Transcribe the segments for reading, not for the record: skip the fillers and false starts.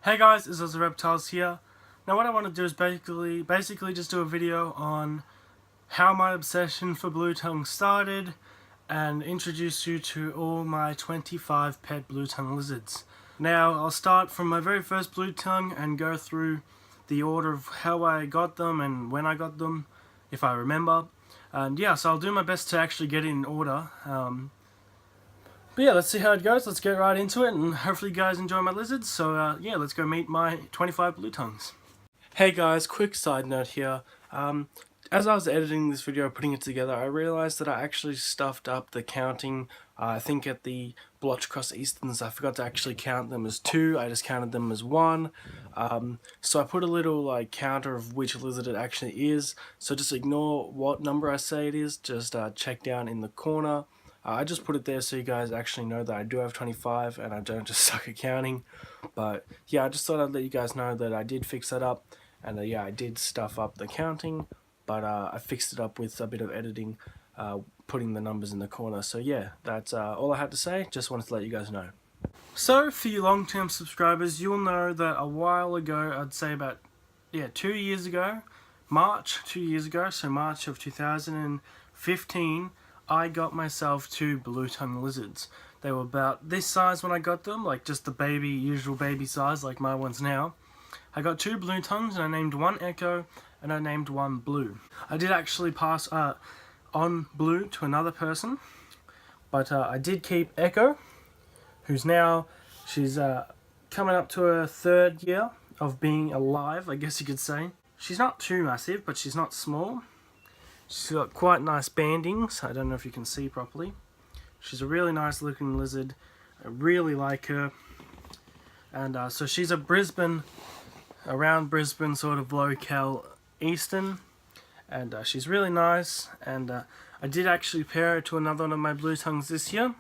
Hey guys, it's Ozzy Reptiles here. Now what I want to do is basically just do a video on how my obsession for blue tongue started and introduce you to all my 25 pet blue tongue lizards. Now I'll start from my very first blue tongue and go through the order of how I got them and when I got them, if I remember. And yeah, so I'll do my best to actually get it in order. But yeah, let's see how it goes. Let's get right into it, and hopefully you guys enjoy my lizards. So yeah, let's go meet my 25 blue tongues. Hey guys, quick side note here. As I was editing this video, putting it together, I realized that I actually stuffed up the counting. I think at the Blotch Cross Easterns, I forgot to actually count them as 2. I just counted them as 1. So I put a little counter of which lizard it actually is. So just ignore what number I say it is. Just check down in the corner. I just put it there so you guys actually know that I do have 25 and I don't just suck at counting. But yeah, I just thought I'd let you guys know that I did fix that up. And yeah, I did stuff up the counting, but I fixed it up with a bit of editing, putting the numbers in the corner. So yeah, that's all I had to say. Just wanted to let you guys know. So for you long-term subscribers, you'll know that a while ago, I'd say about 2 years ago, March 2 years ago, so March of 2015, I got myself 2 blue tongue lizards. They were about this size when I got them, like just the usual baby size like my ones now. I got 2 blue tongues and I named one Echo and I named one Blue. I did actually pass on Blue to another person, but I did keep Echo, who's now, she's coming up to her 3rd year of being alive, I guess you could say. She's not too massive, but she's not small. She's got quite nice bandings. I don't know if you can see properly. She's a really nice looking lizard. I really like her. And so she's a around Brisbane sort of locale Eastern. And she's really nice. And I did actually pair her to another one of my blue tongues this year,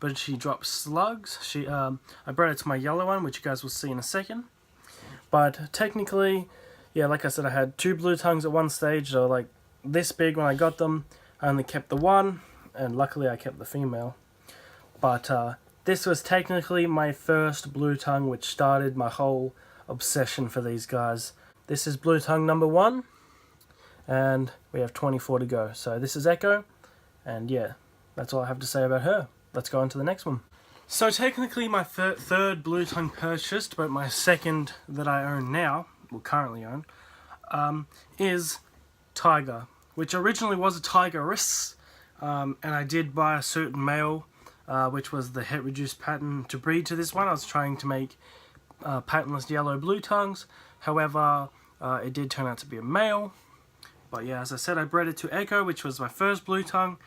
but she dropped slugs. I bred it to my yellow one, which you guys will see in a second. But technically, yeah, like I said, I had 2 blue tongues at one stage. They were like this big when I got them. I only kept the one, and luckily I kept the female. But this was technically my first blue tongue, which started my whole obsession for these guys. This is blue tongue number 1, and we have 24 to go. So this is Echo, and yeah, that's all I have to say about her. Let's go on to the next one. So technically my third blue tongue purchased, but my second that I own now, well currently own, is Tiger, which originally was a Tigeress, and I did buy a certain male, which was the het reduced pattern to breed to this one. I was trying to make patternless yellow blue tongues. However, it did turn out to be a male. But yeah, as I said, I bred it to Echo, which was my first blue tongue,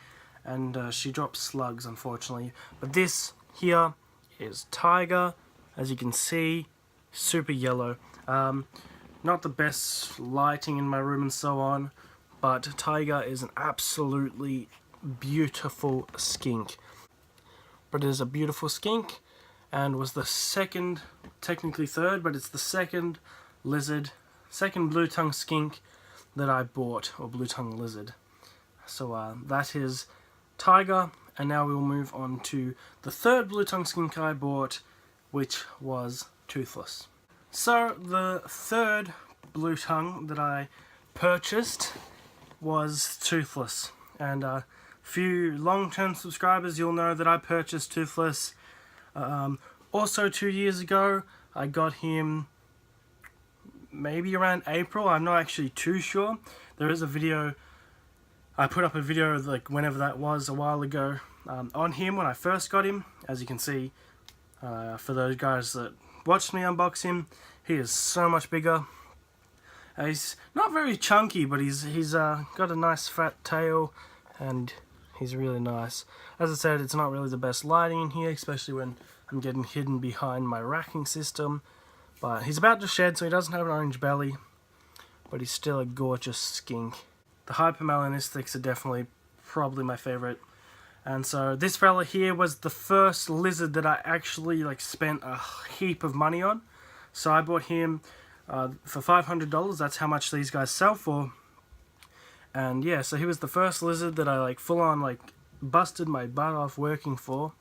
and she dropped slugs, unfortunately. But this here is Tiger, as you can see, super yellow. Not the best lighting in my room and so on, but Tiger is an absolutely beautiful skink. But it is a beautiful skink, and was the second, technically third, but it's the second blue tongue skink that I bought, or blue tongue lizard. So that is Tiger, and now we will move on to the third blue tongue skink I bought, which was Toothless. So the third blue tongue that I purchased was Toothless, and few long-term subscribers, you'll know that I purchased Toothless also 2 years ago. I got him maybe around April. I'm not actually too sure. There is a video, I put up a video like whenever that was, a while ago, on him when I first got him. As you can see, for those guys that watched me unbox him, he is so much bigger. He's not very chunky, but he's got a nice fat tail, and he's really nice. As I said, it's not really the best lighting in here, especially when I'm getting hidden behind my racking system. But he's about to shed, so he doesn't have an orange belly, but he's still a gorgeous skink. The hypermelanistics are definitely probably my favorite. And so this fella here was the first lizard that I actually spent a heap of money on. So I bought him for $500. That's how much these guys sell for. And yeah, so he was the first lizard that I full on busted my butt off working for.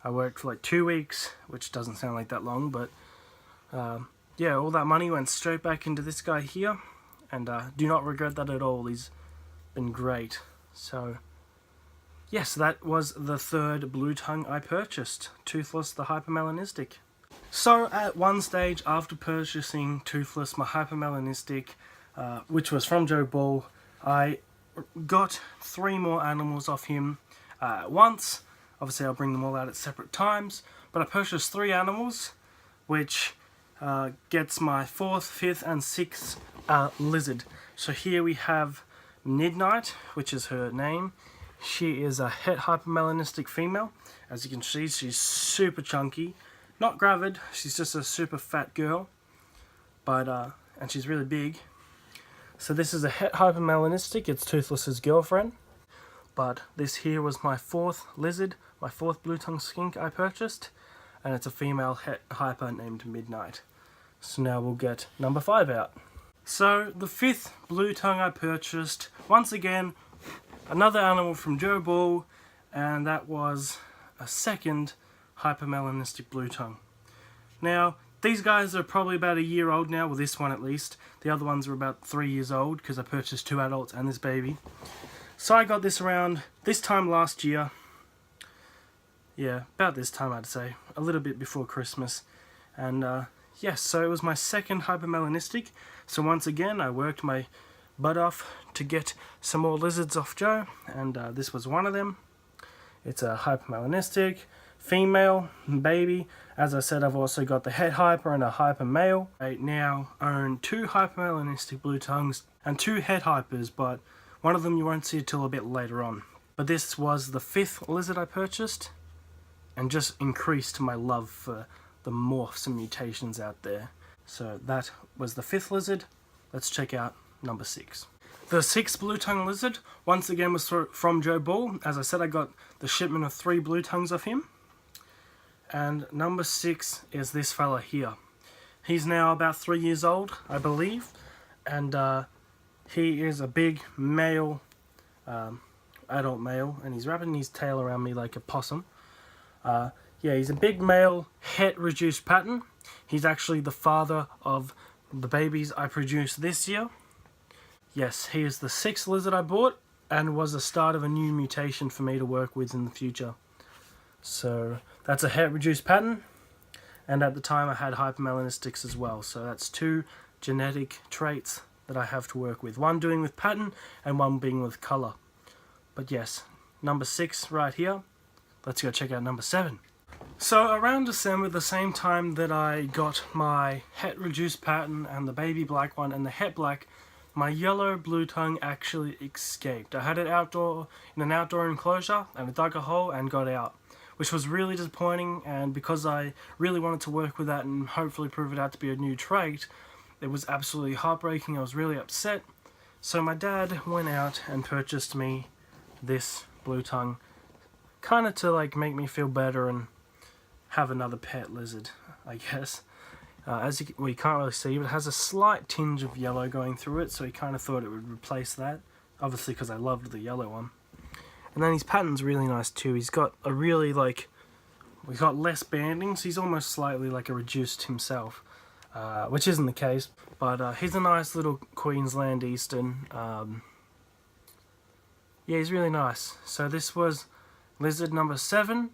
I worked for 2 weeks, which doesn't sound like that long, but yeah, all that money went straight back into this guy here, and do not regret that at all. He's been great. So yes, that was the third blue tongue I purchased, Toothless the Hypermelanistic. So at one stage after purchasing Toothless, my Hypermelanistic, which was from Joe Ball, I got 3 more animals off him at once. Obviously I'll bring them all out at separate times, but I purchased 3 animals, which gets my 4th, 5th and 6th lizard. So here we have Midnight, which is her name. She is a het hypermelanistic female. As you can see, she's super chunky. Not gravid, she's just a super fat girl. But, and she's really big. So this is a het hypermelanistic, it's Toothless's girlfriend. But this here was my 4th lizard, my 4th blue tongue skink I purchased. And it's a female het hyper named Midnight. So now we'll get number 5 out. So the 5th blue tongue I purchased, once again, another animal from Joe Ball, and that was a 2nd hypermelanistic blue tongue. Now, these guys are probably about a year old now, well this one at least. The other ones are about 3 years old, because I purchased 2 adults and this baby. So I got this around this time last year. Yeah, about this time I'd say, a little bit before Christmas. And yes, so it was my 2nd hypermelanistic. So once again, I worked my butt off to get some more lizards off Joe, and this was one of them. It's a hypermelanistic, female, baby. As I said, I've also got the het hyper and a hyper male. I now own 2 hypermelanistic blue tongues and 2 het hypers, but one of them you won't see until a bit later on. But this was the 5th lizard I purchased, and just increased my love for the morphs and mutations out there. So that was the 5th lizard. Let's check out number 6. The 6th blue tongue lizard, once again, was from Joe Ball. As I said, I got the shipment of 3 blue tongues off him. And number 6 is this fella here. He's now about 3 years old, I believe. And he is a big male, adult male. And he's wrapping his tail around me like a possum. Yeah, he's a big male, het reduced pattern. He's actually the father of the babies I produced this year. Yes, he is the 6th lizard I bought, and was the start of a new mutation for me to work with in the future. So that's a het reduced pattern, and at the time I had hypermelanistics as well. So that's 2 genetic traits that I have to work with. One doing with pattern, and one being with colour. But yes, number 6 right here. Let's go check out number 7. So around December, the same time that I got my het reduced pattern and the baby black one and the het black, my yellow blue tongue actually escaped. I had it in an outdoor enclosure, and I dug a hole and got out, which was really disappointing. And because I really wanted to work with that and hopefully prove it out to be a new trait, it was absolutely heartbreaking. I was really upset. So my dad went out and purchased me this blue tongue, kind of to like make me feel better and have another pet lizard, I guess. As you can't really see, but it has a slight tinge of yellow going through it, so he kind of thought it would replace that. Obviously, because I loved the yellow one. And then his pattern's really nice too. He's got a really we've got less banding, so he's almost slightly like a reduced himself, which isn't the case. But he's a nice little Queensland Eastern. Yeah, he's really nice. So this was lizard number 7.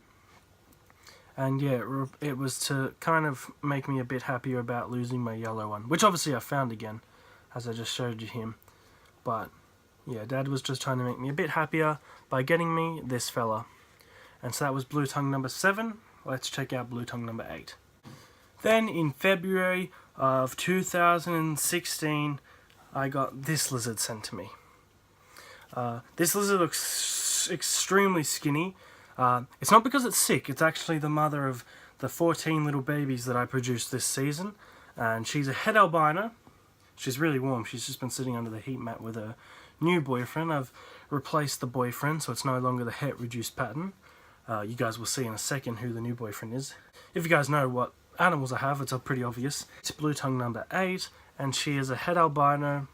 And yeah, it was to kind of make me a bit happier about losing my yellow one, which obviously I found again, as I just showed you him. But yeah, Dad was just trying to make me a bit happier by getting me this fella. And so that was blue tongue number 7. Let's check out blue tongue number 8. Then in February of 2016, I got this lizard sent to me. This lizard looks extremely skinny. It's not because it's sick, it's actually the mother of the 14 little babies that I produced this season. And she's a het albino. She's really warm. She's just been sitting under the heat mat with her new boyfriend. I've replaced the boyfriend, so it's no longer the het reduced pattern. You guys will see in a second who the new boyfriend is. If you guys know what animals I have, it's pretty obvious. It's blue tongue number 8, and she is a het albino.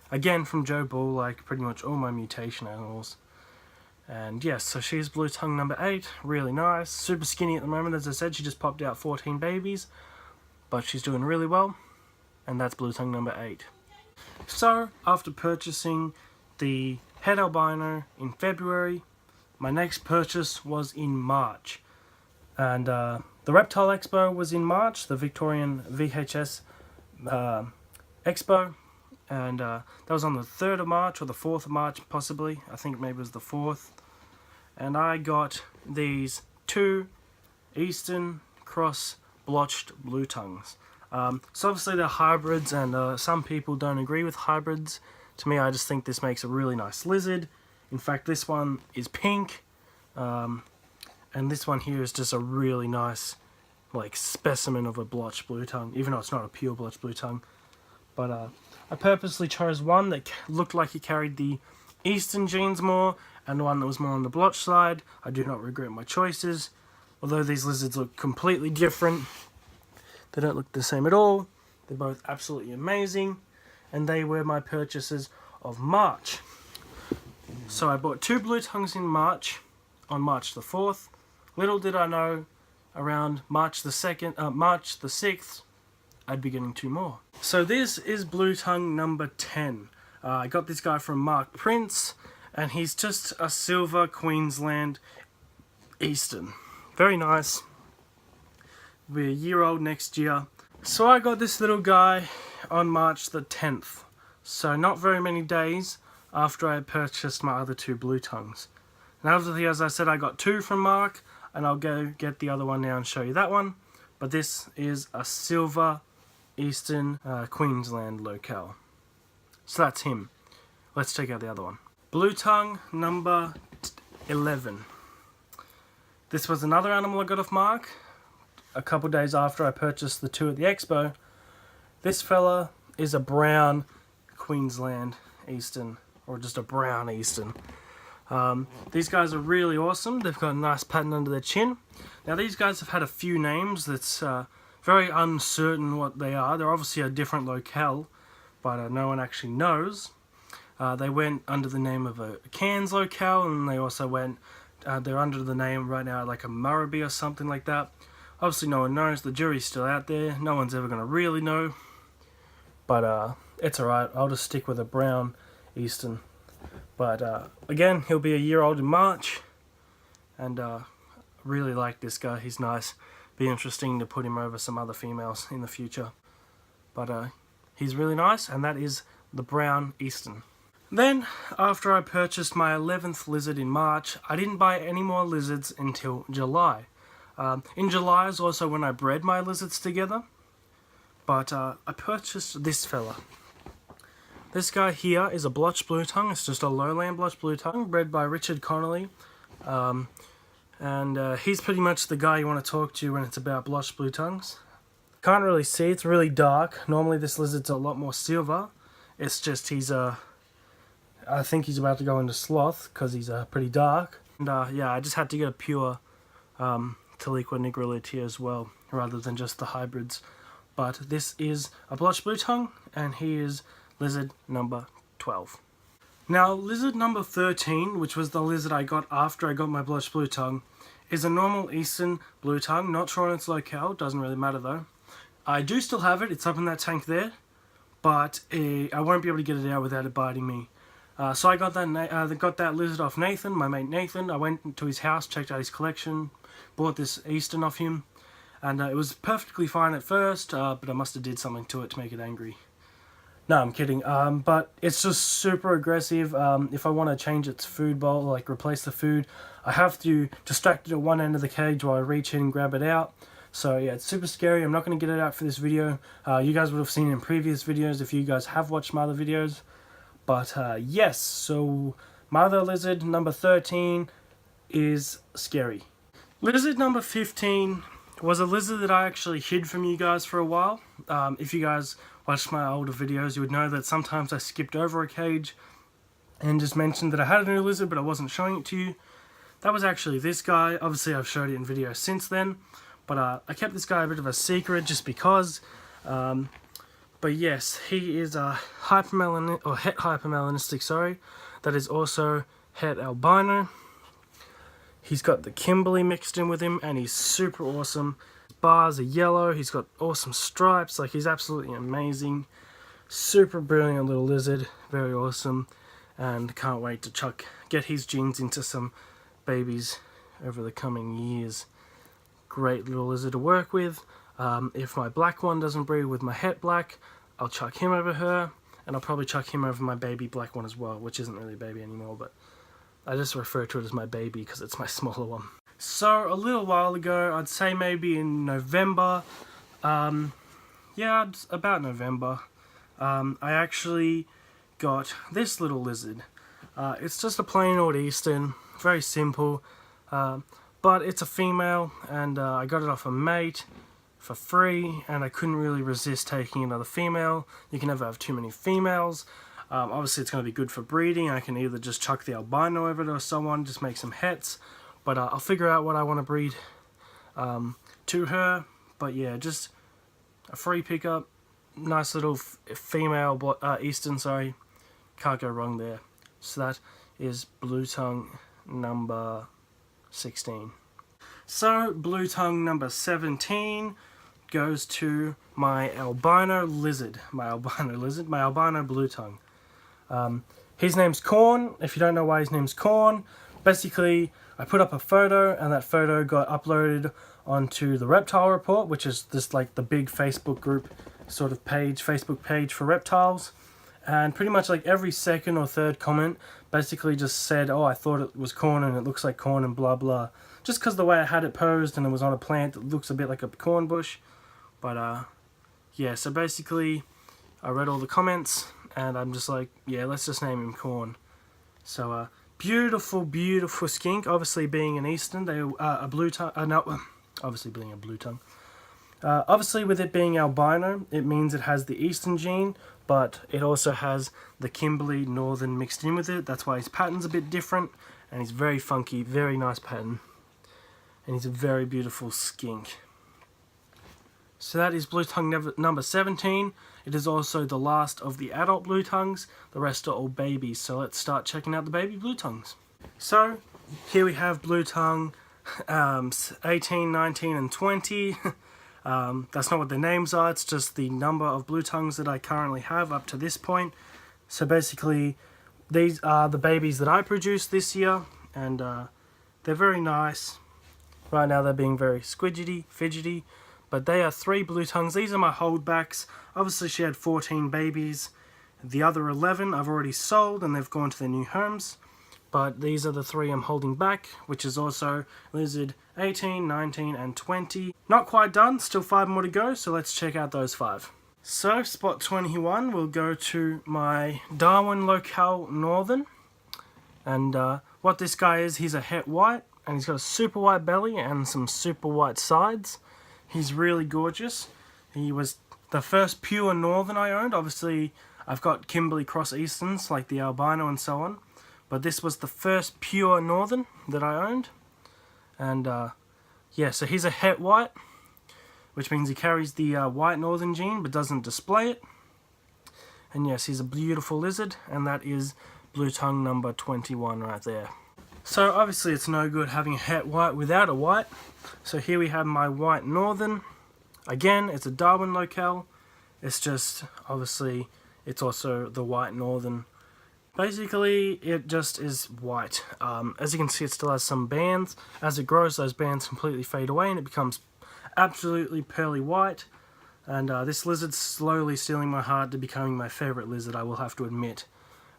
Again from Joe Ball, like pretty much all my mutation animals. And yes, so she's blue tongue number 8, really nice, super skinny at the moment. As I said, she just popped out 14 babies, but she's doing really well. and that's blue tongue number 8. So, after purchasing the het albino in February, my next purchase was in March. And the Reptile Expo was in March, the Victorian VHS Expo. And that was on the 3rd of March or the 4th of March possibly. I think maybe it was the 4th. And I got these 2 Eastern Cross blotched blue tongues. So obviously they're hybrids, and some people don't agree with hybrids. To me, I just think this makes a really nice lizard. In fact, this one is pink, and this one here is just a really nice, like, specimen of a blotched blue tongue, even though it's not a pure blotched blue tongue. But I purposely chose one that looked like it carried the Eastern genes more, and one that was more on the blotch side. I do not regret my choices. Although these lizards look completely different, they don't look the same at all. They're both absolutely amazing, and they were my purchases of March. So I bought 2 blue tongues in March, on March the 4th. Little did I know, around March the 6th, I'd be getting 2 more. So this is blue tongue number 10. I got this guy from Mark Prince, and he's just a silver Queensland Eastern. Very nice. Will be a year old next year. So I got this little guy on March the 10th. So not very many days after I purchased my other 2 blue tongues. And obviously, as I said, I got 2 from Mark, and I'll go get the other one now and show you that one. But this is a silver Eastern Queensland locale. So that's him. Let's check out the other one. Blue tongue number 11. This was another animal I got off Mark a couple days after I purchased the 2 at the expo. This fella is a brown Queensland Eastern, or just a brown Eastern. These guys are really awesome. They've got a nice pattern under their chin. Now these guys have had a few names that's very uncertain what they are. They're obviously a different locale, but no one actually knows. They went under the name of a Cairns locale, and they also went, they're under the name right now like a Murrabee or something like that. Obviously no one knows, the jury's still out there, no one's ever going to really know. But it's alright, I'll just stick with a brown Eastern. But again, he'll be a year old in March, and really like this guy, he's nice. Be interesting to put him over some other females in the future. But he's really nice, and that is the brown Eastern. Then, after I purchased my 11th lizard in March, I didn't buy any more lizards until July. In July is also when I bred my lizards together. But I purchased this fella. This guy here is a blotched blue tongue. It's just a lowland blotched blue tongue, bred by Richard Connolly. And he's pretty much the guy you want to talk to when it's about blotched blue tongues. Can't really see, it's really dark. Normally this lizard's a lot more silver. It's just he's I think he's about to go into sloth because he's pretty dark. And yeah, I just had to get a pure Taliqua nigrolite here as well, rather than just the hybrids. But this is a blotched blue tongue, and he is lizard number 12. Now, lizard number 13, which was the lizard I got after I got my blotched blue tongue, is a normal Eastern blue tongue. Not sure on its locale, doesn't really matter though. I do still have it, it's up in that tank there, but I won't be able to get it out without it biting me. So I got that lizard off Nathan, my mate Nathan. I went to his house, checked out his collection, bought this Eastern off him, and it was perfectly fine at first, but I must have did something to it to make it angry. No, I'm kidding. But it's just super aggressive. If I want to change its food bowl, like replace the food, I have to distract it at one end of the cage while I reach in and grab it out. So yeah, it's super scary. I'm not going to get it out for this video. You guys would have seen it in previous videos if you guys have watched my other videos. But yes, so my other lizard, number 13, is scary. Lizard number 15 was a lizard that I actually hid from you guys for a while. If you guys watched my older videos, you would know that sometimes I skipped over a cage and just mentioned that I had a new lizard, but I wasn't showing it to you. That was actually this guy. Obviously, I've showed it in videos since then, but I kept this guy a bit of a secret just because. But yes, he is a het hypermelanistic, sorry. That is also het albino. He's got the Kimberley mixed in with him, and he's super awesome. bars are yellow. He's got awesome stripes. Like, he's absolutely amazing. Super brilliant little lizard. Very awesome. And can't wait to get his genes into some babies over the coming years. Great little lizard to work with. If my black one doesn't breed with my het black, I'll chuck him over her. And I'll probably chuck him over my baby black one as well, which isn't really a baby anymore, but I just refer to it as my baby because it's my smaller one. So, a little while ago, I'd say maybe in November, yeah, about November, I actually got this little lizard. It's just a plain old Eastern, very simple, but it's a female, and I got it off a mate for free, and I couldn't really resist taking another female. You can never have too many females. Obviously it's going to be good for breeding. I can either just chuck the albino over to someone, just make some hets, but I'll figure out what I want to breed to her. But yeah, just a free pickup, nice little female Eastern, sorry, can't go wrong there. So that is Blue Tongue number 16. So Blue Tongue number 17 goes to my albino lizard. My albino blue tongue. His name's Corn. If you don't know why his name's Corn, basically I put up a photo and that photo got uploaded onto the Reptile Report, which is this like the big Facebook group sort of Facebook page for reptiles. And pretty much like every second or third comment basically just said, oh, I thought it was corn and it looks like corn and blah blah. Just because the way I had it posed and it was on a plant that looks a bit like a corn bush. But yeah, so basically I read all the comments and I'm just like, yeah, let's just name him Corn. So beautiful, beautiful skink. Obviously being an Eastern, they a blue tongue. No, obviously being a blue tongue. Obviously with it being albino, it means it has the Eastern gene, but it also has the Kimberley Northern mixed in with it. That's why his pattern's a bit different, and he's very funky, very nice pattern. And he's a very beautiful skink. So that is Blue Tongue number 17. It is also the last of the adult Blue Tongues. The rest are all babies. So let's start checking out the baby Blue Tongues. So here we have Blue Tongue 18, 19 and 20. That's not what their names are. It's just the number of Blue Tongues that I currently have up to this point. So basically these are the babies that I produced this year. And they're very nice. Right now they're being very squidgety, fidgety. But they are 3 Blue Tongues. These are my holdbacks. Obviously she had 14 babies. The other 11 I've already sold and they've gone to their new homes. But these are the 3 I'm holding back, which is also Lizard 18, 19 and 20. Not quite done, still 5 more to go, so let's check out those 5. So spot 21 will go to my Darwin Locale Northern. And what this guy is, he's a het white. And he's got a super white belly and some super white sides. He's really gorgeous. He was the first pure Northern I owned. Obviously, I've got Kimberley Cross Easterns, like the albino and so on. But this was the first pure Northern that I owned. And, yeah, so he's a het white, which means he carries the white Northern gene, but doesn't display it. And yes, he's a beautiful lizard, and that is Blue Tongue number 21 right there. So obviously it's no good having a het white without a white. So here we have my white Northern. Again, it's a Darwin Locale. It's just, obviously, it's also the white Northern. Basically, it just is white. As you can see, it still has some bands. As it grows, those bands completely fade away and it becomes absolutely pearly white. And this lizard's slowly stealing my heart to becoming my favorite lizard, I will have to admit.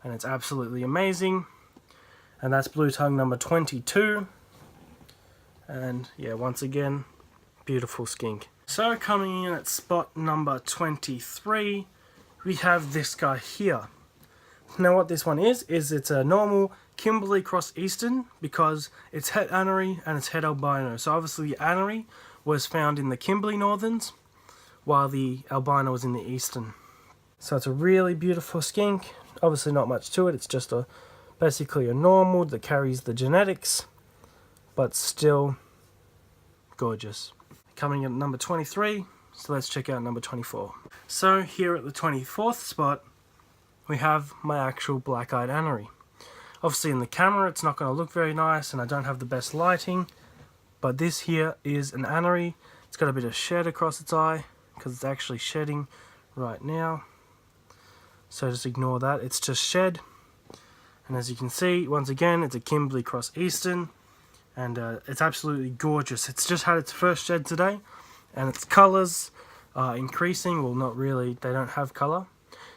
And it's absolutely amazing. And that's Blue Tongue number 22. And yeah, once again, beautiful skink. So coming in at spot number 23, we have this guy here. Now what this one is it's a normal Kimberley Cross Eastern because it's het anery and it's het albino. So obviously the anery was found in the Kimberley Northerns while the albino was in the Eastern. So it's a really beautiful skink. Obviously not much to it, it's just basically a normal that carries the genetics, but still gorgeous. Coming in at number 23, so let's check out number 24. So here at the 24th spot, we have my actual black-eyed anery. Obviously in the camera it's not going to look very nice and I don't have the best lighting, but this here is an anery. It's got a bit of shed across its eye because it's actually shedding right now. So just ignore that, it's just shed. And as you can see, once again, it's a Kimberley Cross Eastern, and it's absolutely gorgeous. It's just had its first shed today, and its colours are increasing. Well, not really, they don't have colour.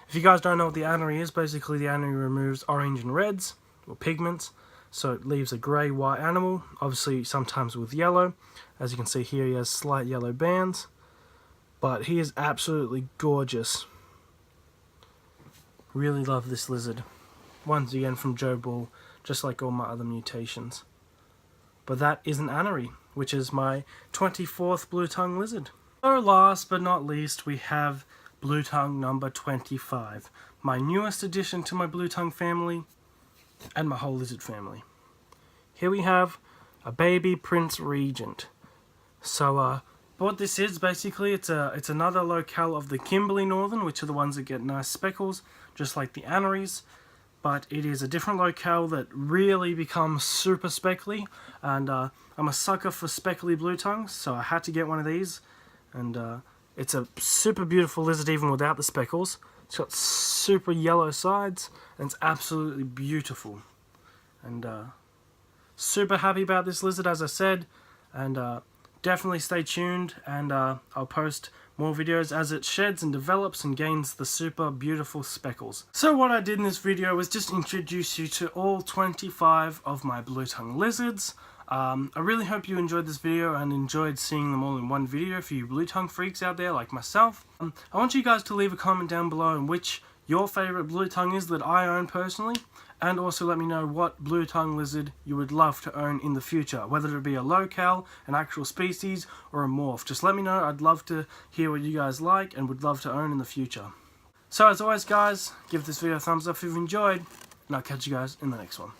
If you guys don't know what the anery is, basically the anery removes orange and reds, or pigments, so it leaves a grey-white animal, obviously sometimes with yellow. As you can see here, he has slight yellow bands, but he is absolutely gorgeous. Really love this lizard. Once again from Joe Bull, just like all my other mutations. But that is an anery, which is my 24th blue tongue lizard. So last but not least, we have blue tongue number 25, my newest addition to my blue tongue family and my whole lizard family. Here we have a baby Prince Regent. So what this is, basically, it's another locale of the Kimberley Northern, which are the ones that get nice speckles, just like the aneries. But it is a different locale that really becomes super speckly, and I'm a sucker for speckly blue tongues, so I had to get one of these. And it's a super beautiful lizard even without the speckles. It's got super yellow sides, and it's absolutely beautiful. And super happy about this lizard, as I said, and definitely stay tuned, and I'll post more videos as it sheds and develops and gains the super beautiful speckles. So what I did in this video was just introduce you to all 25 of my blue tongue lizards. I really hope you enjoyed this video and enjoyed seeing them all in one video for you blue tongue freaks out there like myself. I want you guys to leave a comment down below on which your favorite blue tongue is that I own personally, and also let me know what blue tongue lizard you would love to own in the future, whether it be a locale, an actual species, or a morph. Just let me know, I'd love to hear what you guys like and would love to own in the future. So as always guys, give this video a thumbs up if you've enjoyed, and I'll catch you guys in the next one.